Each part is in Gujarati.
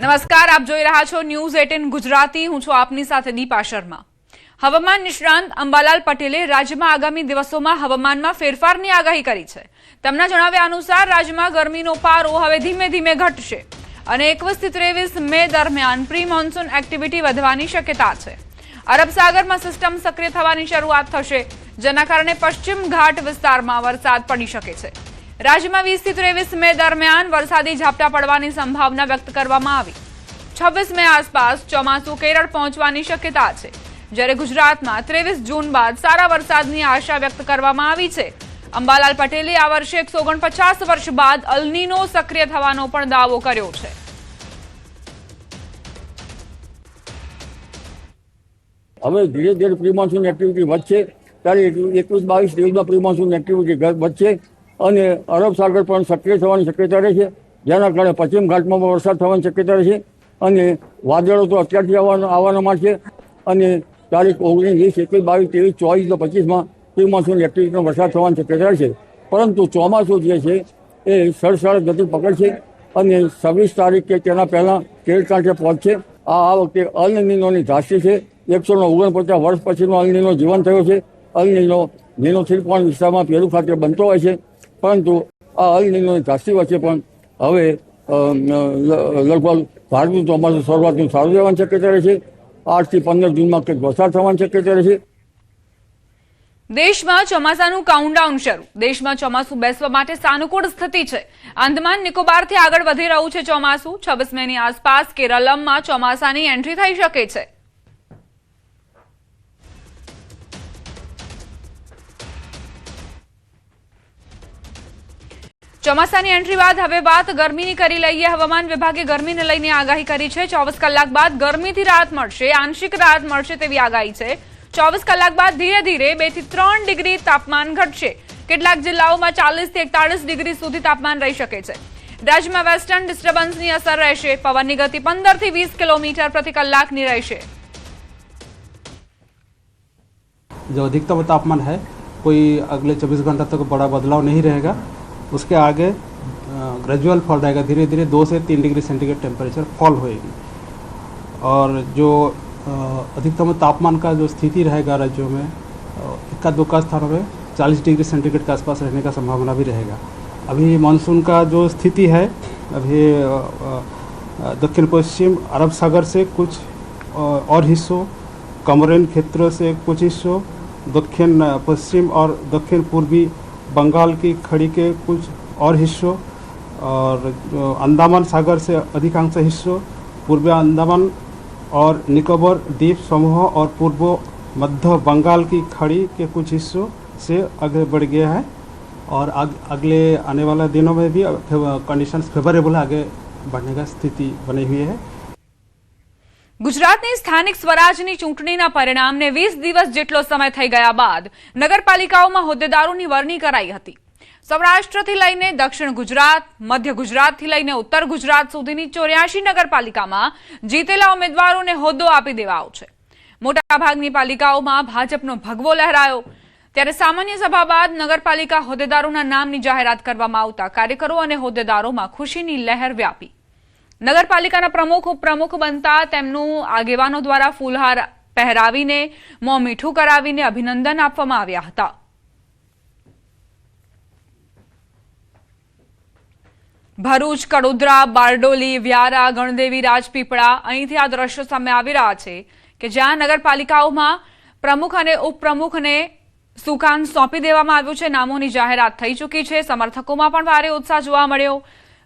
નમસ્કાર, આપ જોઈ રહ્યા છો ન્યૂઝ 18 ગુજરાતી. હું છું આપની સાથે દીપા શર્મા. હવામાન નિષ્ણાંત અંબાલાલ પટેલે રાજ્યમાં આગામી દિવસોમાં હવામાનમાં ફેરફારની આગાહી કરી છે. તેમના જણાવ્યા અનુસાર રાજ્યમાં ગરમીનો પારો હવે ધીમે ધીમે ઘટશે અને 21 થી 23 મે દરમિયાન પ્રી મોન્સૂન એક્ટિવિટી વધવાની શક્યતા છે. અરબ સાગરમાં સિસ્ટમ સક્રિય થવાની શરૂઆત થશે, જેના કારણે પશ્ચિમ ઘાટ વિસ્તારમાં વરસાદ પડી શકે છે. રાજ્યમાં 20 થી 23 મે દરમિયાન વરસાદી ઝાપટા પડવાની સંભાવના વ્યક્ત કરવામાં આવી. 26 મે આસપાસ ચોમાસું કેરળ પહોંચવાની શક્યતા છે, જ્યારે ગુજરાતમાં 23 જૂન બાદ સારા વરસાદની આશા વ્યક્ત કરવામાં આવી છે. અંબાલાલ પટેલે આ વર્ષે 149 વર્ષ બાદ અલ નીનો સક્રિય થવાનો પણ દાવો કર્યો છે. હવે ધીરે ધીરે પ્રી મોન્સૂન એક્ટિવિટી વધશે, ત્યારે 21-22-23માં પ્રી મોન્સૂન એક્ટિવિટી વધશે અને અરબ સાગર પણ સક્રિય થવાની શક્યતા રહેશે, જેના કારણે પશ્ચિમ ઘાટમાં પણ વરસાદ થવાની શક્યતા રહેશે અને વાદળો તો અત્યારથી આવવાના છે અને તારીખ 19, 20, 21, 22, 23, 24 25માં પ્રી મોન્સૂન એક્ટિવિટીનો વરસાદ થવાની શક્યતા રહેશે. પરંતુ ચોમાસું જે છે એ સરસર ગતિ પકડશે અને 26 તારીખ કે તેના પહેલાં કેરળ કાંઠે પહોંચશે. આ વખતે અલ નીનોની ધાસ્તી છે. 149 વર્ષ પછીનો અલ નીનો જીવન થયો છે. અલ નીનો થ્રીપોઈન્ટ વિસ્તારમાં પેરુ ખાતે બનતો હોય છે, પરંતુ આ અલ નીનોની ધાસ્તી વચ્ચે પણ હવે લગભગ ભારતનું ચોમાસું શરૂઆતનું સારું રહેવાની શક્યતા રહેશે. 8 થી 15 જૂનમાં કંઈક વરસાદ થવાની શક્યતા રહેશે. દેશમાં ચોમાસાનું કાઉન્ટડાઉન શરૂ. દેશમાં ચોમાસું બેસવા માટે સાનુકૂળ સ્થિતિ છે. આંદામાન નિકોબારથી આગળ વધી રહ્યું છે ચોમાસું. 26 મેની આસપાસ કેરળમાં ચોમાસાની એન્ટ્રી થઈ શકે છે. ચોમાસાની એન્ટ્રી બાદ હવે વાત ગરમીની કરી લઈએ. હવામાન વિભાગે ગરમીને લઈને આગાહી કરી છે. 24 કલાક બાદ ગરમીથી રાહત મળશે, આંશિક રાહત મળશે તેવી આગાહી છે. 24 કલાક બાદ ધીરે ધીરે 2 થી 3 ડિગ્રી તાપમાન ઘટશે. કેટલાક જિલ્લાઓમાં 40 થી 41 ડિગ્રી સુધી તાપમાન રહી શકે છે. રાજ્યમાં વેસ્ટર્ન ડિસ્ટર્બન્સની અસર રહેશે. પવનની ગતિ 15 થી 20 કિલોમીટર પ્રતિ કલાકની રહેશે. जो अधिकतम तापमान है कोई अगले 24 घंटा तक बड़ा बदलाव नहीं रहेगा. उसके आगे ग्रेजुअल फॉल रहेगा, धीरे धीरे 2 से 3 डिग्री सेंटीग्रेड टेम्परेचर फॉल होएगी. और जो अधिकतम तापमान का जो स्थिति रहेगा राज्यों में इक्का दुक्का स्थानों में 40 डिग्री सेंटीग्रेड के आसपास रहने का संभावना भी रहेगा. अभी मानसून का जो स्थिति है, अभी दक्षिण पश्चिम अरब सागर से कुछ और हिस्सों, कमरेन क्षेत्र से कुछ हिस्सों, दक्षिण पश्चिम और दक्षिण पूर्वी बंगाल की खाड़ी के कुछ और हिस्सों और अंडमान सागर से अधिकांश हिस्सों, पूर्वी अंडमान और निकोबार द्वीप समूह और पूर्व मध्य बंगाल की खाड़ी के कुछ हिस्सों से आगे बढ़ गया है और अगले आने वाले दिनों में भी कंडीशंस फेवरेबल आगे बढ़ने का स्थिति बनी हुई है. ગુજરાતની સ્થાનિક સ્વરાજની ચૂંટણીના પરિણામને 20 દિવસ જેટલો સમય થઈ ગયા બાદ નગરપાલિકાઓમાં હોદ્દેદારોની વરણી કરાઈ હતી. સૌરાષ્ટ્રથી લઈને દક્ષિણ ગુજરાત, મધ્ય ગુજરાતથી લઈને ઉત્તર ગુજરાત સુધીની 84 નગરપાલિકામાં જીતેલા ઉમેદવારોને હોદ્દો આપી દેવાયો છે. મોટાભાગની પાલિકાઓમાં ભાજપનો ભગવો લહેરાયો. ત્યારે સામાન્ય સભા બાદ નગરપાલિકા હોદ્દેદારોના નામની જાહેરાત કરવામાં આવતા કાર્યકરો અને હોદ્દેદારોમાં ખુશીની લહેર વ્યાપી. નગરપાલિકાના પ્રમુખ ઉપપ્રમુખ બનતા તેમનું આગેવાનો દ્વારા ફૂલહાર પહેરાવીને મોં મીઠું કરાવીને અભિનંદન આપવામાં આવ્યા હતા. ભરૂચ, કડોદરા, બારડોલી, વ્યારા, ગણદેવી, રાજપીપળા, અહીંથી આ દ્રશ્યો સામે આવી રહ્યા છે કે જ્યાં નગરપાલિકાઓમાં પ્રમુખ અને ઉપપ્રમુખને સુકાન સોંપી દેવામાં આવ્યું છે. નામોની જાહેરાત થઈ ચૂકી છે. સમર્થકોમાં પણ ભારે ઉત્સાહ જોવા મળ્યો.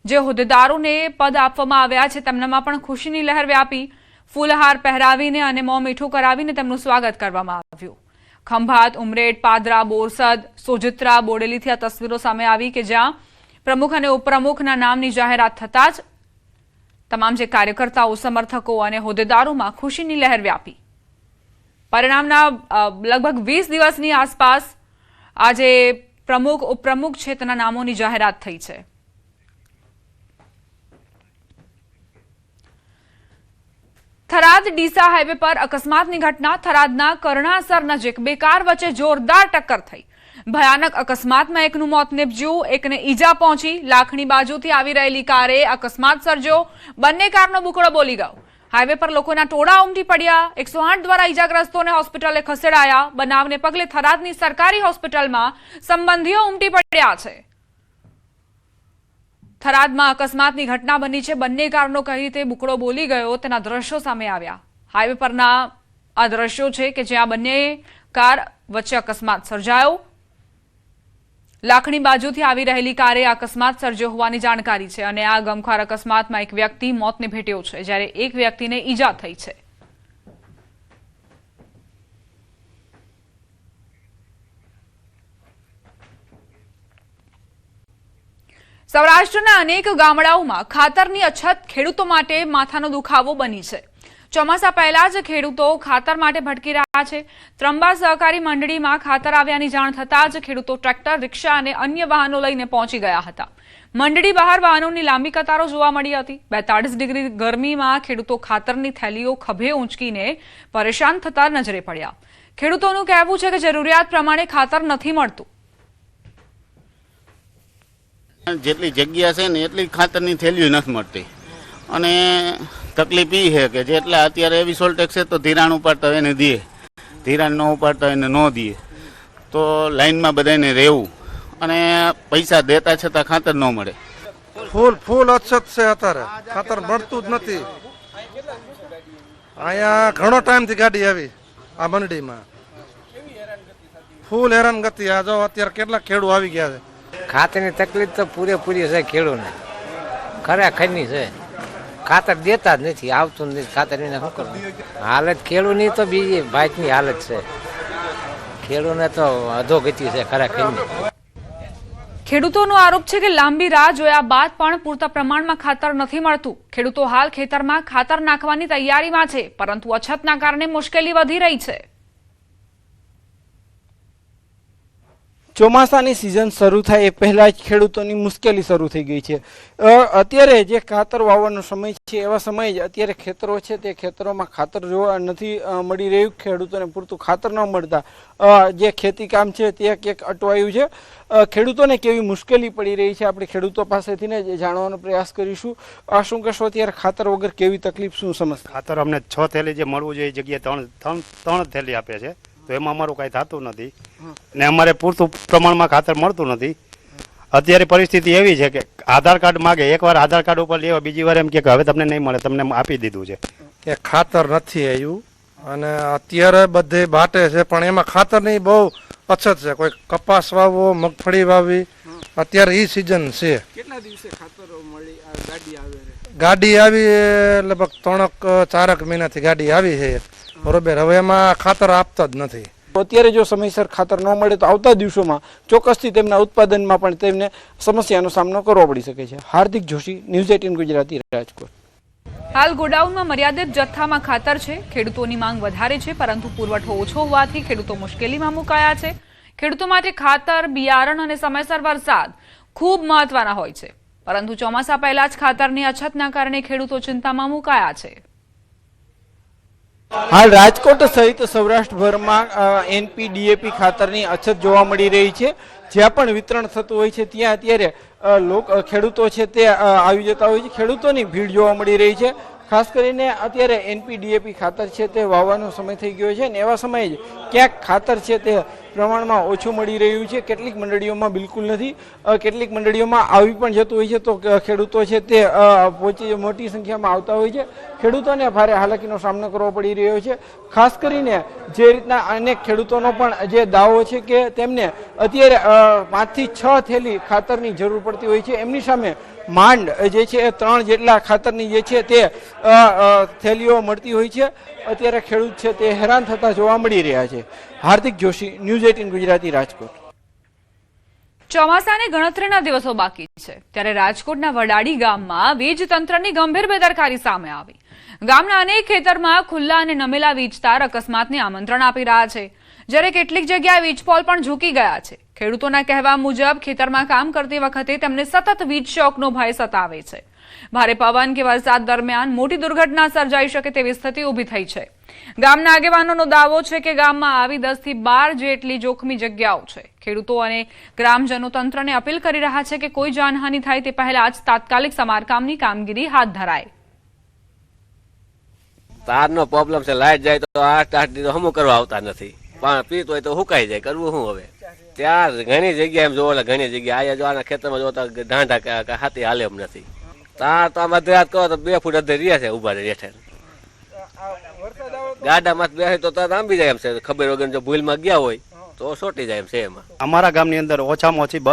જે હોદ્દેદારોને પદ આપવામાં આવ્યા છે તેમનામાં પણ ખુશીની લહેર વ્યાપી. ફૂલહાર પહેરાવીને અને મોં મીઠું કરાવીને તેમનું સ્વાગત કરવામાં આવ્યું. ખંભાત, ઉમરેઠ, પાદરા, બોરસદ, સોજિત્રા, બોડેલીથી આ તસવીરો સામે આવી કે જ્યાં પ્રમુખ અને ઉપપ્રમુખના નામની જાહેરાત થતાં જ તમામ જે કાર્યકર્તાઓ, સમર્થકો અને હોદ્દેદારોમાં ખુશીની લહેર વ્યાપી. પરિણામના લગભગ 20 દિવસની આસપાસ આજે પ્રમુખ ઉપપ્રમુખ છે તેના નામોની જાહેરાત થઈ છે. થરાદ ડીસા હાઈવે પર અકસ્માતની ઘટના. થરાદના કરણાસર નજીક બે કાર વચ્ચે જોરદાર ટક્કર થઈ. ભયાનક અકસ્માતમાં એકનું મોત નીપજ્યું, એકને ઈજા પહોંચી. લાખણી બાજુથી આવી રહેલી કારે અકસ્માત સર્જ્યો. બંને કારનો બુકડો બોલી ગયો. હાઈવે પર લોકોના ટોળા ઉમટી પડ્યા. 108 દ્વારા ઈજાગ્રસ્તોને હોસ્પિટલે ખસેડાયા. બનાવને પગલે થરાદની સરકારી હોસ્પિટલમાં સંબંધીઓ ઉમટી પડ્યા છે. થરાદમાં અકસ્માતની ઘટના બની છે. બંને કારનો કઈ રીતે બુકડો બોલી ગયો તેના દ્રશ્યો સામે આવ્યા. હાઈવે પરના આ દ્રશ્યો છે કે જ્યાં બંને કાર વચ્ચે અકસ્માત સર્જાયો. લાખણી બાજુથી આવી રહેલી કારે અકસ્માત સર્જ્યો હોવાની જાણકારી છે અને આ ગમખ્વાર અકસ્માતમાં એક વ્યક્તિ મોતને ભેટ્યો છે, જ્યારે એક વ્યક્તિને ઈજા થઈ છે. સૌરાષ્ટ્રના અનેક ગામડાઓમાં ખાતરની અછત ખેડૂતો માટે માથાનો દુખાવો બની છે. ચોમાસા પહેલા જ ખેડૂતો ખાતર માટે ભટકી રહ્યા છે. ત્રંબા સહકારી મંડળીમાં ખાતર આવ્યાની જાણ થતાં જ ખેડૂતો ટ્રેક્ટર, રિક્ષા અને અન્ય વાહનો લઈને પહોંચી ગયા હતા. મંડળી બહાર વાહનોની લાંબી કતારો જોવા મળી હતી. 42 ડિગ્રી ગરમીમાં ખેડૂતો ખાતરની થેલીઓ ખભે ઊંચકીને પરેશાન થતા નજરે પડ્યા. ખેડૂતોનું કહેવું છે કે જરૂરિયાત પ્રમાણે ખાતર નથી મળતું. જેટલી જગ્યા છે ને એટલી ખાતરની થેલીઓ નથી મળતી અને તકલીફ એ છે કે જેટલા અત્યારે એવી સોલ્ટેક્સ છે તો ધિરાણ ઉપાડતા હોય એને દે, ધિરાણ ન ઉપાડતા હોય એને ન દે, તો લાઈનમાં બધાને રહેવું અને પૈસા દેતા છતાં ખાતર ન મળે. ફૂલ અછત છે અત્યારે, ખાતર મળતું જ નથી. અહીંયા ઘણો ટાઈમથી ગાડી આવી આ મંડળીમાં, ફૂલ હેરાનગતિ. આ જો અત્યારે કેટલા ખેડૂ આવી ગયા છે. ખાતરની તકલીફ તો પૂરેપૂરી છે ખેડૂતને, ખરેખરની છે. ખાતર દેતા જ નથી, આવતું નથી ખાતર. એને શું કરવું? હાલત ખેડૂતની તો બીજી ભાતની હાલત છે. ખેડૂતને તો અધોગતિ છે ખરેખરની. ખેડૂતોનો આરોપ છે કે લાંબી રાહ જોયા બાદ પણ પૂરતા પ્રમાણમાં ખાતર નથી મળતું. ખેડૂતો હાલ ખેતરમાં ખાતર નાખવાની તૈયારીમાં છે, પરંતુ અછતના કારણે મુશ્કેલી વધી રહી છે. ચોમાસાની સિઝન શરૂ થાય એ પહેલાં જ ખેડૂતોની મુશ્કેલી શરૂ થઈ ગઈ છે. અત્યારે જે ખાતર વાવવાનો સમય છે એવા સમયે જ અત્યારે ખેતરો છે તે ખેતરોમાં ખાતર જોવા નથી મળી રહ્યું. ખેડૂતોને પૂરતું ખાતર ન મળતા જે ખેતી કામ છે તે ક્યાંક અટવાયું છે. ખેડૂતોને કેવી મુશ્કેલી પડી રહી છે આપણે ખેડૂતો પાસેથી જ જાણવાનો પ્રયાસ કરીશું. શું કહેશો અત્યારે ખાતર વગર કેવી તકલીફ, શું સમસ્યા? ખાતર અમને 6 થેલી જે મળવું જોઈએ એ જગ્યાએ ત્રણ થેલી આપે છે, તો એમાં અમારું કાંઈ થતું નથી ને અમારે પૂરતું પ્રમાણમાં ખાતર મળતું નથી. અત્યારે પરિસ્થિતિ એવી છે કે આધાર કાર્ડ માગે, એકવાર આધાર કાર્ડ ઉપર લેવા, બીજી વાર એમ કે હવે તમને નહીં મળે, તમને આપી દીધું છે. કે ખાતર નથી આવ્યું અને અત્યારે બધે બાટે છે પણ એમાં ખાતરની બહુ અછત છે. કોઈ કપાસ વાવવો, મગફળી વાવવી, અત્યારે એ સિઝન છે. કેટલા દિવસે ખાતર મળી? ગાડી આવે? ગાડી આવી લગભગ 3-4 મહિનાથી ગાડી આવી છે બરોબર. હવે એમાં ખાતર આપતા જ નથી. અત્યારે જો સમયસર ખાતર ન મળે તો આવતા દિવસોમાં ચોક્કસથી તેમના ઉત્પાદનમાં પણ તેમને સમસ્યાનો સામનો કરવો પડી શકે છે. હાર્દિક જોશી, ન્યૂઝ 18 ગુજરાતી, રાજકોટ. હાલ ગોડાઉનમાં મર્યાદિત જથ્થામાં ખાતર છે. ખેડૂતોની માંગ વધારે છે, પરંતુ પુરવઠો ઓછો હોવાથી ખેડૂતો મુશ્કેલીમાં મુકાયા છે. ખેડૂતો માટે ખાતર, બિયારણ અને સમયસર વરસાદ ખૂબ મહત્વના હોય છે, પરંતુ ચોમાસા પહેલા જ ખાતરની અછતના કારણે ખેડૂતો ચિંતામાં મુકાયા છે. હાલ રાજકોટ સહિત સૌરાષ્ટ્રભરમાં NP DAP ખાતરની અછત જોવા મળી રહી છે. જ્યાં પણ વિતરણ થતું હોય છે ત્યાં અત્યારે ખેડૂતો છે તે આવી જતા હોય છે. ખેડૂતોની ભીડ જોવા મળી રહી છે. ખાસ કરીને અત્યારે NP DAP ખાતર છે તે વાવવાનો સમય થઈ ગયો છે અને એવા સમયે જ ક્યાંક ખાતર છે તે પ્રમાણમાં ઓછું મળી રહ્યું છે. કેટલીક મંડળીઓમાં બિલકુલ નથી, કેટલીક મંડળીઓમાં આવી પણ જતું હોય છે, તો ખેડૂતો છે તે મોટી સંખ્યામાં આવતા હોય છે. ખેડૂતોને ભારે હાલાકીનો સામનો કરવો પડી રહ્યો છે. ખાસ કરીને જે રીતના અનેક ખેડૂતોનો પણ જે દાવો છે કે તેમને અત્યારે 5 થી 6 થેલી ખાતરની જરૂર પડતી હોય છે, એમની સામે માંડ જે છે એ 3 જેટલા ખાતરની જે છે તે થેલીઓ મળતી હોય છે. અત્યારે ખેડૂત છે તે હેરાન થતા જોવા મળી રહ્યા છે. હાર્દિક જોશી, ન્યૂઝ 18 ગુજરાતી, રાજકોટ. ચોમાસાને ગણતરીના દિવસો બાકી છે ત્યારે રાજકોટના વડાડી ગામમાં વીજ તંત્રની ગંભીર બેદરકારી સામે આવી. ગામના અનેક ખેતરમાં ખુલ્લા અને નમેલા વીજ તાર અકસ્માતને આમંત્રણ આપી રહ્યા છે, જ્યારે કેટલીક જગ્યાએ વીજપોલ પણ ઝૂકી ગયા છે. ખેડૂતોના કહેવા મુજબ ખેતરમાં કામ કરતી વખતે તેમને સતત વીજ શોકનો ભય સતાવે છે. ભારે પવન કે વરસાદ દરમિયાન મોટી દુર્ઘટના સર્જાઈ શકે તેવી સ્થિતિ ઊભી થઈ છે. ગામના આગેવાનોનો દાવો છે કે ગામમાં આવી 10 થી 12 જેટલી જોખમી જગ્યાઓ છે. ખેડૂતો અને ગ્રામજનો તંત્રને અપીલ કરી રહ્યા છે કે કોઈ જાનહાનિ થાય તે પહેલા જ તાત્કાલિક સમારકામની કામગીરી હાથ ધરાય. તારનો પ્રોબ્લેમ છે, લાઈટ જાય તો 8 દિવસ હમું કરવા આવતા નથી, પાણી પીતો હોય તો હુકાઈ જાય, કરવું શું હવે? ત્યાં ઘણી જગ્યાએ એમ જોવો, ઘણી જગ્યાએ આયા જો આના ખેતરમાં જોતા ઢાંઢા હાથી હાલે એમ નથી. તાર તો આમાં રાત કહો તો 2 ફૂટ અધર રહ્યા છે ઉભા રેઠે. ગાડામાં બેસે તો આંબી જાય એમ છે, ખબર વગર જો ભૂલમાં ગયા હોય તો સોટી જાય એમ છે. એમાં અમારા ગામની અંદર ઓછામાં ઓછી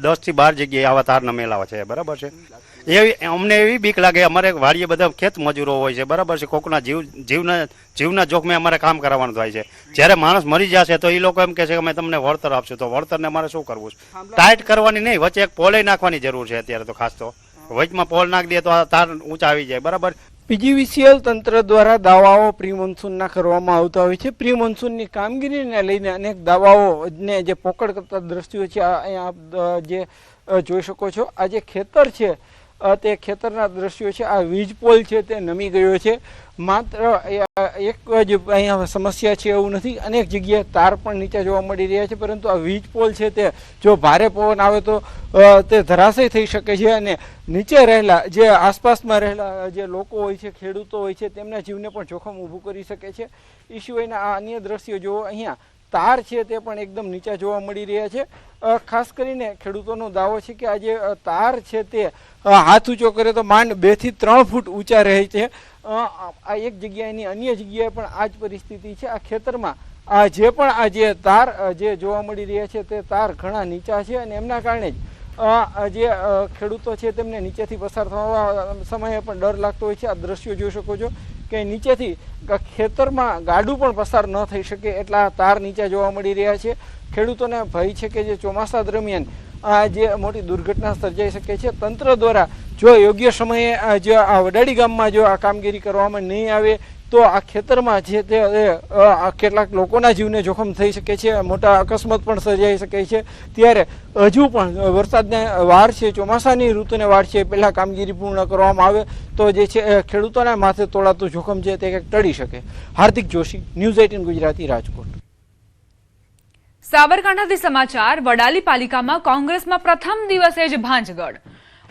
10 થી 12 જગ્યાએ આવા તારના મેળાવા છે, બરાબર છે. અમને એવી બીક લાગે, અમારે વાડીએ બધા ખેત મજૂરો હોય છે, બરાબર છે. કોકના જીવના જોખમે અમારે કામ કરાવવાનું થાય છે. જ્યારે માણસ મરી જશે તો એ લોકો એમ કહે છે કે અમે તમને વળતર આપશું, તો વળતરને અમારે શું કરવું છે? ટાઈટ કરવાની નહીં, વચ્ચે એક પોલે નાખવાની જરૂર છે અત્યારે તો. ખાસ તો વચમાં પોલ નાખી દે તો આ તાર ઊંચા આવી જાય, બરાબર. પીજીવીસીએલ તંત્ર દ્વારા દાવાઓ પ્રી મોન્સૂનના કરવામાં આવતા હોય છે. પ્રી મોન્સૂનની કામગીરીને લઈને અનેક દાવાઓને જે પોકળ કરતા દ્રશ્યો છે અહીંયા આપ જે જોઈ શકો છો. આ જે ખેતર છે તે ખેતરના દ્રશ્યો છે. આ વીજ પોલ છે તે નમી ગયો છે. માત્ર એક જ અહીંયા સમસ્યા છે એવું નથી, અનેક જગ્યાએ તાર પણ નીચે જોવા મળી રહ્યા છે. પરંતુ આ વીજ પોલ છે તે જો ભારે પવન આવે તો તે ધરાશય થઈ શકે છે અને નીચે રહેલા જે આસપાસમાં રહેલા જે લોકો હોય છે, ખેડૂતો હોય છે, તેમના જીવને પણ જોખમ ઊભું કરી શકે છે. એ સિવાયના આ અન્ય દ્રશ્યો જુઓ, અહીંયા તાર છે તે પણ એકદમ નીચે જોવા મળી રહ્યા છે. ખાસ કરીને ખેડૂતોનો દાવો છે કે આ જે તાર છે તે હાથ ઊંચો કરે તો માંડ 2 થી 3 ફૂટ ઊંચા રહે છે. આ એક જગ્યાએની અન્ય જગ્યાએ પણ આ જ પરિસ્થિતિ છે. આ ખેતરમાં જે પણ આ જે તાર જે જોવા મળી રહ્યા છે તે તાર ઘણા નીચા છે અને એમના કારણે જ જે ખેડૂતો છે તેમને નીચેથી પસાર થવા સમયે પણ ડર લાગતો હોય છે. આ દ્રશ્યો જોઈ શકો છો કે નીચેથી ખેતરમાં ગાડું પણ પસાર ન થઈ શકે એટલા તાર નીચે જોવા મળી રહ્યા છે. ખેડૂતોને ભય છે કે જે ચોમાસા દરમિયાન જે મોટી દુર્ઘટના સર્જાઈ શકે છે. તંત્ર દ્વારા જો યોગ્ય સમયે જો આ વડાડી ગામમાં જો આ કામગીરી કરવામાં નહીં આવે તો આ ખેતરમાં છે તે કેટલાક લોકોના જીવને જોખમ થઈ શકે છે, મોટા અકસ્માત પણ સર્જાઈ શકે છે. ત્યારે હજુ પણ વરસાદને વાર છે, ચોમાસાની ઋતુને વાર છે, પહેલાં કામગીરી પૂર્ણ કરવામાં આવે તો જે છે ખેડૂતોના માથે તોળાતું જોખમ છે તે કંઈક ટળી શકે. હાર્દિક જોશી, ન્યૂઝ 18 ગુજરાતી, રાજકોટ. સાબરકાંઠાથી સમાચાર. વડાલી પાલિકામાં કોંગ્રેસમાં પ્રથમ દિવસે જ ભાંજગડ.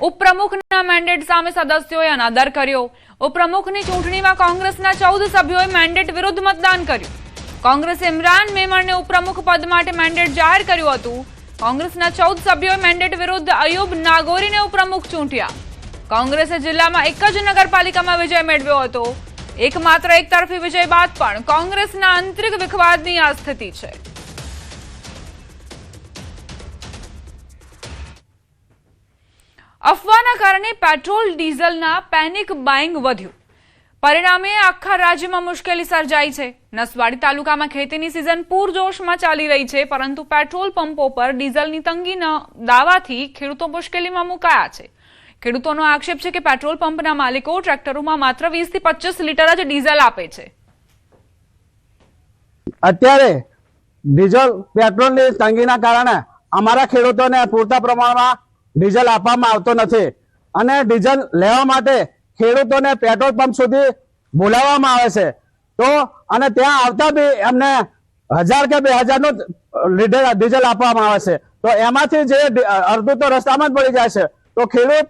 ઉપપ્રમુખના મેન્ડેટ સામે સદસ્યોએ અનાદર કર્યો. ઉપપ્રમુખની ચૂંટણીમાં કોંગ્રેસના 14 સભ્યોએ મેન્ડેટ વિરુદ્ધ મતદાન કર્યું. કોંગ્રેસે ઇમરાન મેમણને ઉપપ્રમુખ પદ માટે મેન્ડેટ જાહેર કર્યું હતું. કોંગ્રેસના 14 સભ્યોએ મેન્ડેટ વિરુદ્ધ અયુબ નાગોરીને ઉપપ્રમુખ ચૂંટ્યા. કોંગ્રેસે જિલ્લામાં એક જ નગરપાલિકામાં વિજય મેળવ્યો હતો. એકમાત્ર એક તરફી વિજય બાદ પણ કોંગ્રેસના આંતરિક વિખવાદની આ સ્થિતિ છે. અફવાના કારણે પેટ્રોલ ડીઝલના પેનિક બાઇંગ વધ્યું. પરિણામે આખા રાજ્યમાં મુશ્કેલી સર્જાઈ છે. નસવાડી તાલુકામાં ખેતીની સિઝન પૂરજોશમાં ચાલી રહી છે, પરંતુ પેટ્રોલ પંપો પર ડીઝલની તંગીના દાવાથી ખેડૂતો મુશ્કેલીમાં મુકાયા છે. ખેડૂતોનો આક્ષેપ છે કે પેટ્રોલ પંપના માલિકો ટ્રેક્ટરોમાં માત્ર 20 થી 25 લીટર જ ડીઝલ આપે છે. અત્યારે ડીઝલ પેટ્રોલની તંગીના કારણે અમારા ખેડૂતોને પૂરતા પ્રમાણમાં ડીઝલ આપવામાં આવતો નથી અને ડીઝલ લેવા માટે ખેડૂતોને પેટ્રોલ પંપ સુધી બોલાવવામાં આવે છે. તો અને ત્યાં આવતા બી એમને 1000 કે 2000 નું ડીઝલ આપવામાં આવે છે. તો એમાંથી જે અડધું તો રસ્તામાં જ પડી જાય છે. તો ખેડૂત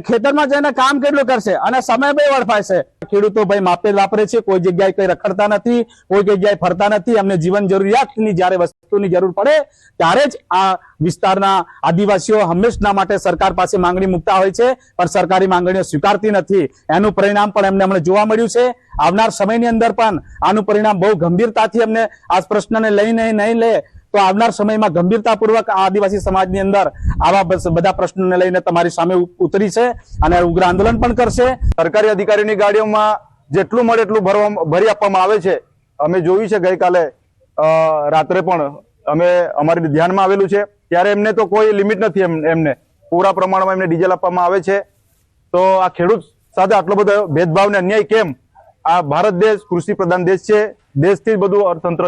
ખેતરમાં જઈને કામ કેટલું કરશે અને સમય બી વળફાય છે. ખેડૂતો ભાઈ માપે વાપરે છે, કોઈ જગ્યાએ કઈ રખડતા નથી, કોઈ જગ્યાએ ફરતા નથી. એમને જીવન જરૂરિયાતની જયારે વસ્તુની જરૂર પડે ત્યારે જ આ વિસ્તારના આદિવાસીઓ હંમેશના માટે સરકાર પાસે માંગણી મૂકતા હોય છે, પણ સરકારી માંગણીઓ સ્વીકારતી નથી. એનું પરિણામ પણ એમને હમણાં જોવા મળ્યું છે. આવનાર સમયની અંદર પણ આનું પરિણામ બહુ ગંભીરતાથી અમને આ પ્રશ્નને લઈને નહીં લે તો આવનાર સમયમાં ગંભીરતાપૂર્વક આદિવાસી સમાજની અંદર આવા બધા પ્રશ્નોને લઈને તમારી સામે ઉતરી છે અને ઉગ્ર આંદોલન પણ કરશે. સરકારી અધિકારીની ગાડીઓમાં જેટલું મળે એટલું ભરી આપવામાં આવે છે. અમે જોયું છે ગઈકાલે રાત્રે પણ અમે અમારી ધ્યાનમાં આવેલું છે. ત્યારે એમને તો કોઈ લિમિટ નથી, એમને પૂરા પ્રમાણમાં એમને ડીઝલ આપવામાં આવે છે. તો આ ખેડૂત સાથે આટલો બધો ભેદભાવ ને અન્યાય કેમ? આ ભારત દેશ કૃષિ પ્રધાન દેશ છે. દેશથી જ બધું અર્થતંત્ર,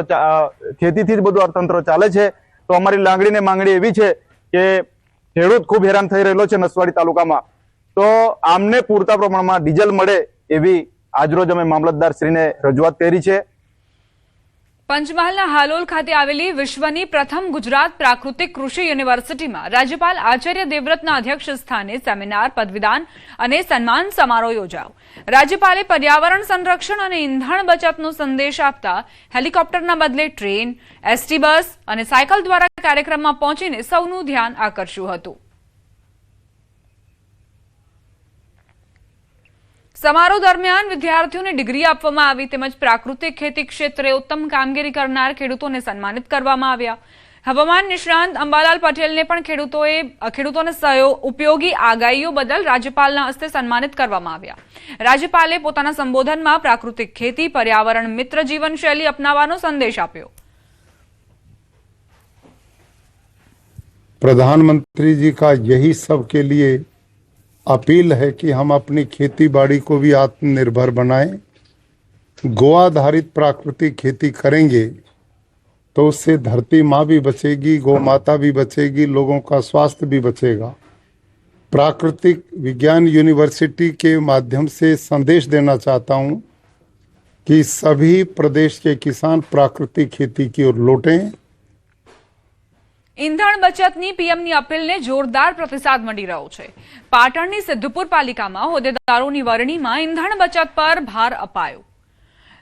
ખેતીથી જ બધું અર્થતંત્ર ચાલે છે. તો અમારી લાગણી ને માંગણી એવી છે કે ખેડૂત ખૂબ હેરાન થઈ રહેલો છે નસવાડી તાલુકામાં. તો આમને પૂરતા પ્રમાણમાં ડીઝલ મળે એવી આજરોજ અમે મામલતદાર શ્રીને રજૂઆત કરી છે. પંચમહાલના હાલોલ ખાતે આવેલી વિશ્વની પ્રથમ ગુજરાત પ્રાકૃતિક કૃષિ યુનિવર્સિટીમાં રાજ્યપાલ આચાર્ય દેવવ્રતના અધ્યક્ષ સ્થાને સેમિનાર, પદવીદાન અને સન્માન સમારોહ યોજાયો. રાજ્યપાલે પર્યાવરણ સંરક્ષણ અને ઇંધણ બચતનો સંદેશ આપતા હેલિકોપ્ટરના બદલે ટ્રેન, એસટી બસ અને સાયકલ દ્વારા કાર્યક્રમમાં પહોંચીને સૌનું ધ્યાન આકર્ષ્યું હતું. સમારોહ દરમિયાન વિદ્યાર્થીઓને ડિગ્રી આપવામાં આવી તેમજ પ્રાકૃતિક ખેતી ક્ષેત્રે ઉત્તમ કામગીરી કરનાર ખેડૂતોને સન્માનિત કરવામાં આવ્યા. હવામાન નિષ્ણાંત અંબાલાલ પટેલને પણ ખેડૂતોને ઉપયોગી આગાહીઓ બદલ રાજ્યપાલના હસ્તે સન્માનિત કરવામાં આવ્યા. રાજ્યપાલે પોતાના સંબોધનમાં પ્રાકૃતિક ખેતી, પર્યાવરણ મિત્ર જીવનશૈલી અપનાવવાનો સંદેશ આપ્યો. प्रधानमंत्री जी का यही सबके लिए अपील है कि हम अपनी खेती बाड़ी को भी आत्मनिर्भर बनाएं. गो आधारित प्राकृतिक खेती करेंगे तो उससे धरती माँ भी बचेगी, गौ माता भी बचेगी, लोगों का स्वास्थ्य भी बचेगा. प्राकृतिक विज्ञान यूनिवर्सिटी के माध्यम से संदेश देना चाहता हूँ कि सभी प्रदेश के किसान प्राकृतिक खेती की ओर लौटें. ઇંધણ બચતની પીએમની અપીલને જોરદાર પ્રતિસાદ મળી રહ્યો છે. પાટણની સિદ્ધપુર પાલિકામાં હોદ્દેદારોની વરણીમાં ઇંધણ બચત પર ભાર અપાયો.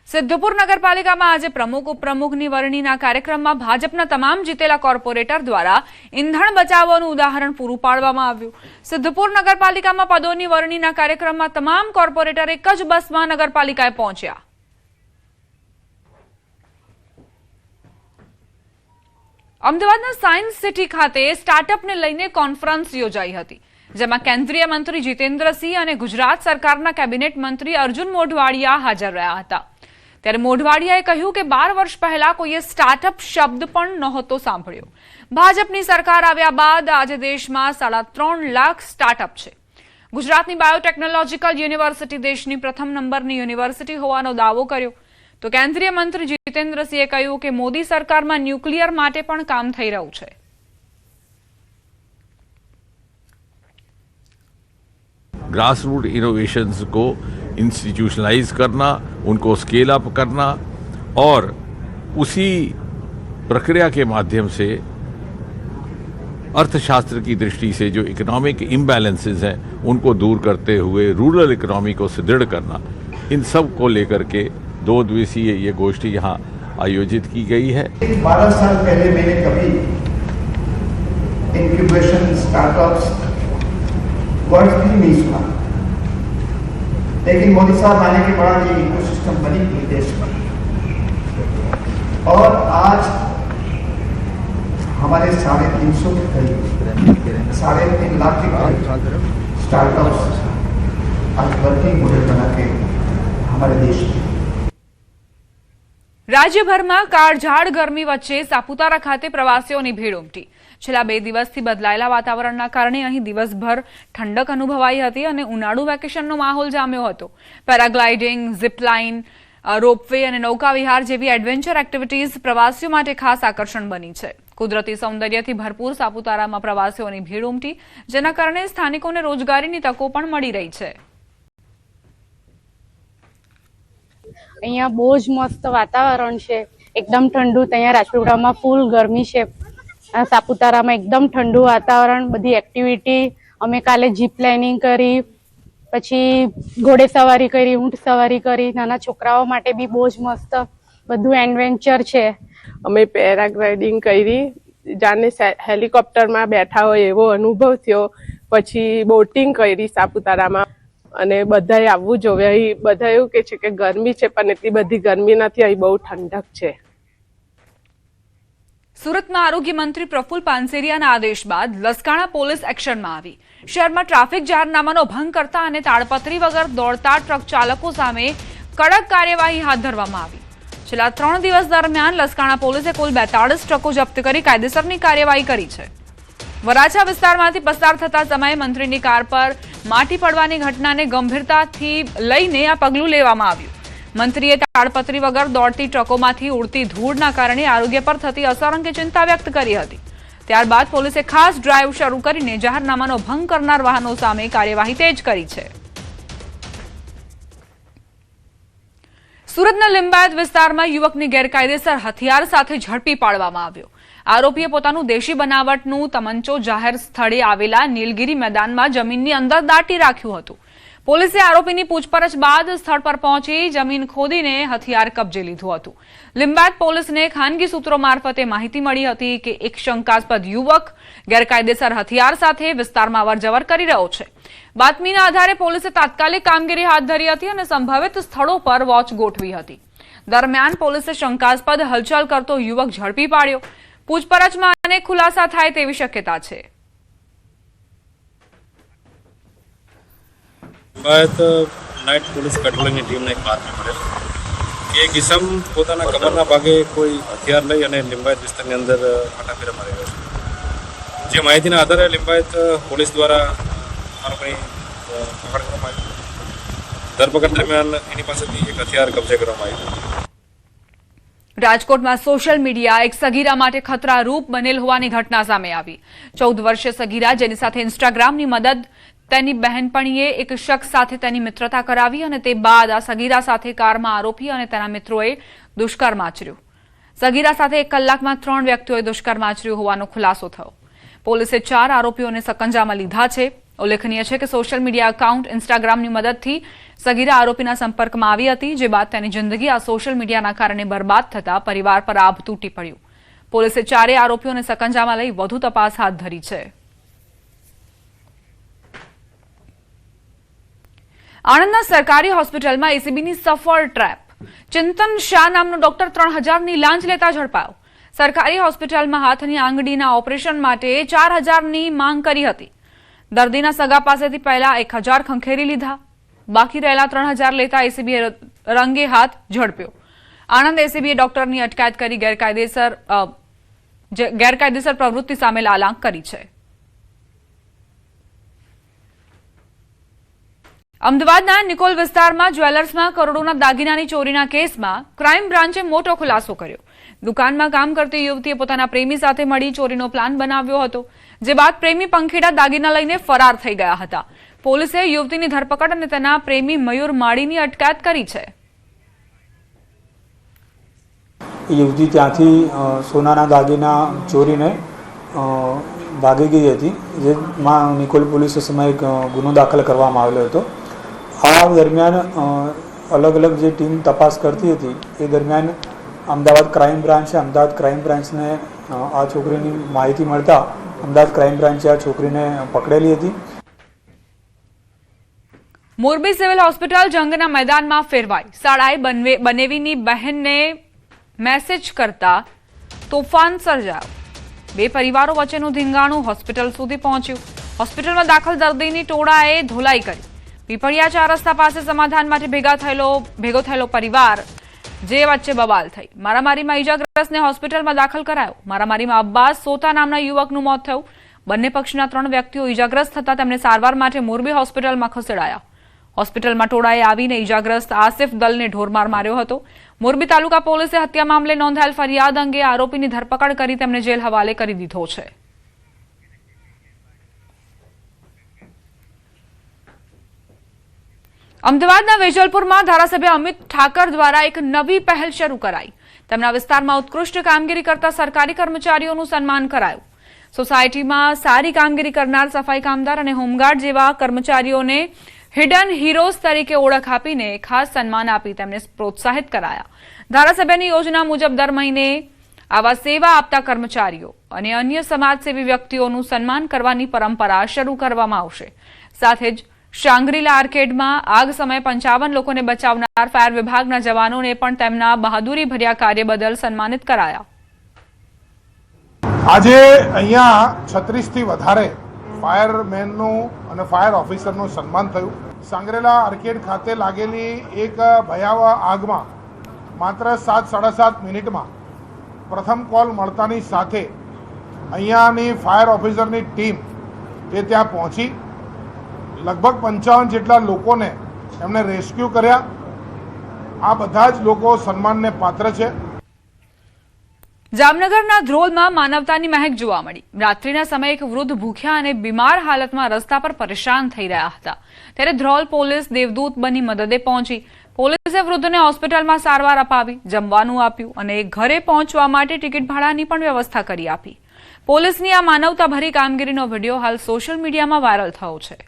સિદ્ધપુર નગરપાલિકામાં આજે પ્રમુખ, ઉપપ્રમુખની વરણીના કાર્યક્રમમાં ભાજપના તમામ જીતેલા કોર્પોરેટર દ્વારા ઇંધણ બચાવવાનું ઉદાહરણ પૂરું પાડવામાં આવ્યું. સિદ્ધપુર નગરપાલિકામાં પદોની વરણીના કાર્યક્રમમાં તમામ કોર્પોરેટર એક જ બસમાં નગરપાલિકાએ પહોંચ્યા. અમદાવાદના સાયન્સ સિટી ખાતે સ્ટાર્ટઅપને લઈને કોન્ફરન્સ યોજાઈ હતી, જેમાં કેન્દ્રીય મંત્રી જીતેન્દ્રસિંહ અને ગુજરાત સરકારના કેબિનેટ મંત્રી અર્જુન મોઢવાડિયા હાજર રહ્યા હતા. ત્યારે મોઢવાડિયાએ કહ્યું કે 12 વર્ષ પહેલા કોઈએ સ્ટાર્ટઅપ શબ્દ પણ નહોતો સાંભળ્યો. ભાજપની સરકાર આવ્યા બાદ આજે દેશમાં 3.5 લાખ સ્ટાર્ટઅપ છે. ગુજરાતની બાયોટેકનોલોજીકલ યુનિવર્સિટી દેશની પ્રથમ નંબરની યુનિવર્સિટી હોવાનો દાવો કર્યો. તો કેન્દ્રીય મંત્રી જીતેન્દ્રસિંહે કહ્યું કે મોદી સરકારમાં ન્યુક્લિયર માટે પણ કામ થઈ રહ્યું છે. ग्रास रूट इनोवेशंस को इंस्टीट्यूशनलाइज करना, उनको स्केल अप करना और उसी प्रक्रिया के माध्यम से अर्थशास्त्र की दृष्टि से जो इकोनॉमिक इम्बैलेंसेस हैं उनको दूर करते हुए रूरल इकोनॉमी को सुदृढ़ करना, इन सब को लेकर के 2 दिवसीय ये गोष्ठी यहाँ आयोजित की गई है. 12 साल पहले मैंने कभी इंक्यूबेशन स्टार्टअप्स वर्ड भी नहीं सुना, लेकिन मोदी साहब आने के बाद ये इकोसिस्टम बनी हुई देश में और आज हमारे 350 के करीब 3.5 लाख के करीब स्टार्टअप्स आज वर्किंग मॉडल बना के हमारे देश में. રાજ્યભરમાં કાળઝાળ ગરમી વચ્ચે સાપુતારા ખાતે પ્રવાસીઓની ભીડ ઉમટી. છેલ્લા 2 દિવસથી બદલાયેલા વાતાવરણના કારણે અહીં દિવસભર ઠંડક અનુભવાઈ હતી અને ઉનાળુ વેકેશનનો માહોલ જામ્યો હતો. પેરાગ્લાઇડિંગ, ઝીપલાઇન, રોપવે અને નૌકાવિહાર જેવી એડવેન્ચર એક્ટિવિટીઝ પ્રવાસીઓ માટે ખાસ આકર્ષણ બની છે. કુદરતી સૌંદર્યથી ભરપૂર સાપુતારામાં પ્રવાસીઓની ભીડ ઉમટી, જેના કારણે સ્થાનિકોને રોજગારીની તકો પણ મળી રહી છે. અહીંયા બહુ જ મસ્ત વાતાવરણ છે, એકદમ ઠંડુ. અહીંયા રાજપીપળામાં ફૂલ ગરમી છે, સાપુતારામાં એકદમ ઠંડુ વાતાવરણ. બધી એક્ટિવિટી અમે કાલે જીપ લાઇનિંગ કરી, પછી ઘોડે સવારી કરી, ઊંટ સવારી કરી. નાના છોકરાઓ માટે બી બહુ જ મસ્ત બધું એડવેન્ચર છે. અમે પેરાગ્લાઇડિંગ કરી, જાણે હેલિકોપ્ટરમાં બેઠા હોય એવો અનુભવ થયો. પછી બોટિંગ કરી સાપુતારામાં અને બધાએ આવવું જોઈએ. અહીં બધા એવું કે છે કે ગરમી છે, પણ એટલી બધી ગરમી નથી, અહીં બહુ ઠંડક છે. સુરતમાં આરોગ્ય મંત્રી પ્રફુલ પાનસેરિયાના આદેશ બાદ લસકાણા પોલીસ એક્શનમાં આવી. શહેરમાં ટ્રાફિક જાહેરનામાનો ભંગ કરતા અને તાડપત્રી વગર દોડતા ટ્રક ચાલકો સામે કડક કાર્યવાહી હાથ ધરવામાં આવી. છેલ્લા 3 દિવસ દરમિયાન લસકાણા પોલીસે કુલ 42 ટ્રકો જપ્ત કરી કાયદેસરની કાર્યવાહી કરી છે. વરાછા વિસ્તારમાંથી પસાર થતા સમયે મંત્રીની કાર પર માટી પડવાની ઘટનાને ગંભીરતાથી લઈને આ પગલું લેવામાં આવ્યું. મંત્રીએ તાડપત્રી વગર દોડતી ટ્રકોમાંથી ઉડતી ધૂળના કારણે આરોગ્ય પર થતી અસર અંગે ચિંતા વ્યક્ત કરી હતી. ત્યારબાદ પોલીસે ખાસ ડ્રાઈવ શરૂ કરીને જાહેરનામાનો ભંગ કરનાર વાહનો સામે કાર્યવાહી તેજ કરી છે. સુરતના લિંબાયત વિસ્તારમાં યુવકને ગેરકાયદેસર હથિયાર સાથે ઝડપી પાડવામાં આવ્યો. આરોપીએ પોતાનું દેશી બનાવટનું તમંચો જાહેર સ્થળે આવેલા નીલગિરી મેદાનમાં જમીનની અંદર દાટી રાખ્યું હતું. પોલીસે આરોપીની પૂછપરછ બાદ સ્થળ પર પહોંચી જમીન ખોદીને હથિયાર કબજે લીધું હતું. લિંબાયત પોલીસને ખાનગી સૂત્રો મારફતે માહિતી મળી હતી કે એક શંકાસ્પદ યુવક ગેરકાયદેસર હથિયાર સાથે વિસ્તારમાં અવરજવર કરી રહ્યો છે. બાતમીના આધારે પોલીસે તાત્કાલિક કામગીરી હાથ ધરી હતી અને સંભવિત સ્થળો પર વોચ ગોઠવી હતી. દરમિયાન પોલીસે શંકાસ્પદ હલચલ કરતો યુવક ઝડપી પાડ્યો. પૂછપરછમાં અનેક ખુલાસા થાય તેવી શક્યતા છે. લિંબાયત નાઇટ પોલીસ પેટ્રોલિંગની ટીમને એક બાતમી મળેલ કે એક ઇસમ પોતાના કમરના ભાગે કોઈ હથિયાર લઈ અને લિંબાયત વિસ્તારની અંદર આટાફેરા મારી રહ્યો છે. જે માહિતીના આધારે લિંબાયત પોલીસ દ્વારા આરોપીની પકડ કરવામાં આવી. ધરપકડ દરમિયાન એની પાસેથી એક હથિયાર કબજે કરવામાં આવ્યું. રાજકોટમાં સોશિયલ મીડિયા એક સગીરા માટે ખતરારૂપ બનેલ હોવાની ઘટના સામે આવી. 14 વર્ષીય સગીરા જેની સાથે ઇન્સ્ટાગ્રામની મદદ તેની બહેનપણીએ એક શખ્સ સાથે તેની મિત્રતા કરાવી અને તે બાદ આ સગીરા સાથે કારમાં આરોપી અને તેના મિત્રોએ દુષ્કર્મ આચર્યું. સગીરા સાથે 1 કલાકમાં 3 વ્યક્તિઓએ દુષ્કર્મ આચર્યું હોવાનો ખુલાસો થયો. પોલીસે 4 આરોપીઓને સકંજામાં લીધા છે. ઉલ્લેખનીય છે કે સોશિયલ મીડિયા એકાઉન્ટ ઇન્સ્ટાગ્રામની મદદથી સગીરા આરોપીના સંપર્કમાં આવી હતી, જે બાદ તેની જિંદગી આ સોશિયલ મીડિયાના કારણે બરબાદ થતા પરિવાર પર આભ તૂટી પડ્યું. પોલીસે 4 આરોપીઓને સકંજામાં લઈ વધુ તપાસ હાથ ધરી છે. આણંદના સરકારી હોસ્પિટલમાં એસીબીની સફળ ટ્રેપ. ચિંતન શાહ નામનો ડોક્ટર 3000ની લાંચ લેતા ઝડપાયો. સરકારી હોસ્પિટલમાં હાથની આંગળીના ઓપરેશન માટે 4000ની માંગ કરી હતી. દર્દીના સગા પાસેથી પહેલા 1000 ખંખેરી લીધા. બાકી રહેલા 3000 લેતા એસીબીએ રંગે હાથ ઝડપ્યો. આણંદ એસીબીએ ડોક્ટરની અટકાયત કરી ગેરકાયદેસર પ્રવૃત્તિ સામે લાલાંક કરી છે. અમદાવાદના નિકોલ વિસ્તારમાં જ્વેલર્સમાં કરોડોના દાગીનાની ચોરીના કેસમાં ક્રાઇમ બ્રાન્ચે મોટો ખુલાસો કર્યો. દુકાનમાં કામ કરતી યુવતીએ પોતાના પ્રેમી સાથે મળી ચોરીનો પ્લાન બનાવ્યો હતો, જે બાદ પ્રેમી પંખીડા દાગીના લઈને ફરાર થઈ ગયા હતા. પોલીસે યુવતીની ધરપકડ અને તેના પ્રેમી મયુર માળીની અટકાયત કરી છે. યુવતી ત્યાંથી સોનાના દાગીના ચોરીને ભાગી ગઈ હતી, જેમાં નિકોલ પોલીસ સમયે ગુનો દાખલ કરવામાં આવેલો હતો. આ દરમિયાન અલગ અલગ જે ટીમ તપાસ કરતી હતી એ દરમિયાન અમદાવાદ ક્રાઇમ બ્રાન્ચે અમદાવાદ ક્રાઇમ બ્રાન્ચને આ છોકરીની માહિતી મળતા અમદાવાદ ક્રાઇમ બ્રાન્ચે આ છોકરીને પકડેલી હતી. મોરબી સિવિલ હોસ્પિટલ જંગના મેદાનમાં ફેરવાઈ. શાળાએ બનેવીની બહેનને મેસેજ કરતા તોફાન સર્જાયો. 2 પરિવારો વચ્ચેનું ધીંગાણું હોસ્પિટલ સુધી પહોંચ્યું. હોસ્પિટલમાં દાખલ દર્દીની ટોળાએ ધોલાઈ કરી. પીપળિયા 4 રસ્તા પાસે સમાધાન માટે ભેગો થયેલો પરિવાર જે વચ્ચે બબાલ થઈ. મારામારીમાં ઈજાગ્રસ્તને હોસ્પિટલમાં દાખલ કરાયો. મારામારીમાં અબ્બાસ સોતા નામના યુવકનું મોત થયું. બંને પક્ષના 3 વ્યક્તિઓ ઈજાગ્રસ્ત થતા તેમને સારવાર માટે મોરબી હોસ્પિટલમાં ખસેડાયા. હોસ્પિટલમાં ટોળાએ આવીને ઈજાગ્રસ્ત આસિફ દલને ઢોરમાર માર્યો હતો. મોરબી તાલુકા પોલીસે હત્યા મામલે નોંધાયેલ ફરિયાદ અંગે આરોપીની ધરપકડ કરી તેમને જેલ હવાલે કરી દીધો છે. અમદાવાદના વેજલપુરમાં ધારાસભ્ય અમિત ઠાકર દ્વારા એક નવી પહેલ શરૂ કરાઈ. તેમના વિસ્તારમાં ઉત્કૃષ્ટ કામગીરી કરતા સરકારી કર્મચારીઓનું સન્માન કરાયું. સોસાયટીમાં સારી કામગીરી કરનાર સફાઈ કામદાર અને હોમગાર્ડ જેવા કર્મચારીઓને હિડન હીરોઝ તરીકે ઓળખ આપીને ખાસ સન્માન આપી તેમને પ્રોત્સાહિત કરાયા. ધારાસભ્યની યોજના મુજબ દર મહિને આવા સેવા આપતા કર્મચારીઓ અને અન્ય સમાજસેવી વ્યક્તિઓનું સન્માન કરવાની પરંપરા શરૂ કરવામાં આવશે. સાથે જ શાંગ્રીલા આર્કેડમાં આગ સમયે 55 લોકોને બચાવનાર ફાયર વિભાગના જવાનોને પણ તેમના બહાદુરી ભર્યા કાર્ય બદલ સન્માનિત કરાયા. આજે અહીંયા 36 થી વધારે ફાયરમેનનું અને ફાયર ઓફિસરનું સન્માન થયું. સાંગરેલા આર્કેડ ખાતે લાગેલી એક ભયાવહ આગમાં માત્ર 7-7.5 મિનિટમાં પ્રથમ કોલ મળતાની સાથે અહીંયાની ફાયર ઓફિસરની ટીમ એ ત્યાં પહોંચી લગભગ 55 જેટલા લોકોને એમણે રેસ્ક્યુ કર્યા. આ બધા જ લોકો સન્માનને પાત્ર છે. જામનગરના ધ્રોલમાં માનવતાની મહેક જોવા મળી. રાત્રિના સમયે એક વૃદ્ધ ભૂખ્યા અને બીમાર હાલતમાં રસ્તા પર પરેશાન થઈ રહ્યા હતા. ત્યારે ધ્રોલ પોલીસ દેવદૂત બની મદદે પહોંચી. પોલીસે વૃદ્ધને હોસ્પિટલમાં સારવાર અપાવી, જમવાનું આપ્યું અને ઘરે પહોંચવા માટે ટિકિટ ભાડાની પણ વ્યવસ્થા કરી આપી. પોલીસની આ માનવતાભરી કામગીરીનો વિડીયો હાલ સોશિયલ મીડિયામાં વાયરલ થયો છે.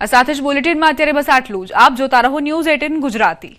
આ સાથે જ બુલેટિનમાં અત્યારે બસ આટલું જ. આપ જોતા રહો ન્યૂઝ 18 ગુજરાતી.